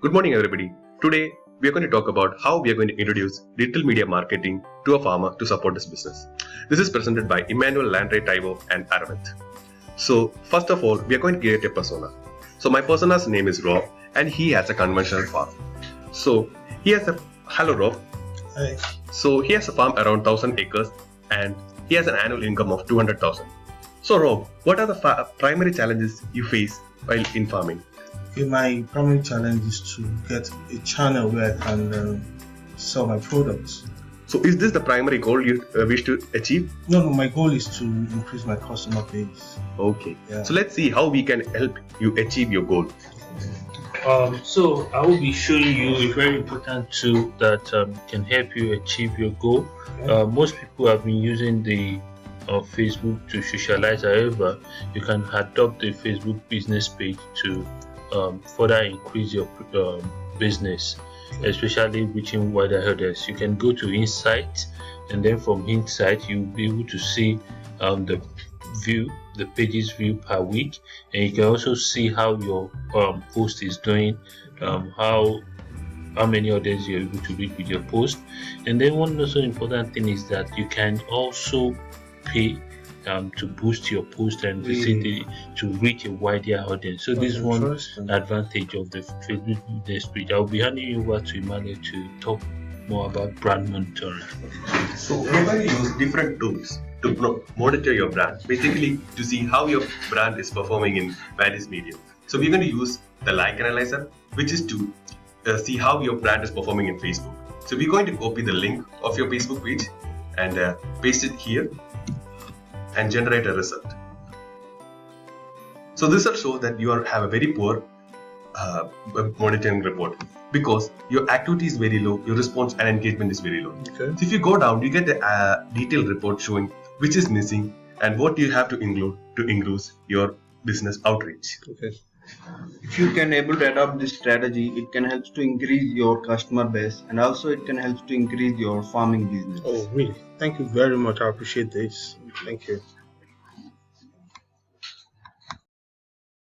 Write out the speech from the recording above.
Good morning, everybody. Today, we are going to talk about how we are going to introduce digital media marketing to a farmer to support this business. This is presented by Emmanuel, Landry, Taiwo, and Aravind. So, first of all, we are going to create a persona. So, my persona's name is Rob, and he has a conventional farm. So, he has a hello, Rob. Hi. So, he has a farm around 1,000 acres, and he has an annual income of 200,000. So, Rob, what are the primary challenges you face while in farming? Okay, my primary challenge is to get a channel where I can sell my products. So, is this the primary goal you wish to achieve? No, my goal is to increase my customer base. Okay. Yeah. So, let's see how we can help you achieve your goal. So I will be showing you a very important tool that can help you achieve your goal. Most people have been using the Facebook to socialize. However, you can adopt the Facebook business page to further increase your business, especially reaching wider audience. You can go to Insight, and then from Insight you'll be able to see the pages view per week, and you can also see how your post is doing, how many audience you're able to reach with your post. And then one also important thing is that you can also pay to boost your post and to reach a wider audience. So this is one advantage of the Facebook business page. I'll be handing you over to Emmanuel to talk more about brand monitoring. So, we're going to use different tools to monitor your brand, basically to see how your brand is performing in various media. So, we're going to use the like analyzer, which is to see how your brand is performing in Facebook. So, we're going to copy the link of your Facebook page and paste it here and generate a result. So this will show that you have a very poor monitoring report because your activity is very low, your response and engagement is very low. Okay. So if you go down, you get a detailed report showing which is missing and what you have to include to increase your business outreach. Okay. If you can able to adopt this strategy, it can help to increase your customer base, and also it can help to increase your farming business. Oh, really? Thank you very much. I appreciate this. Thank you.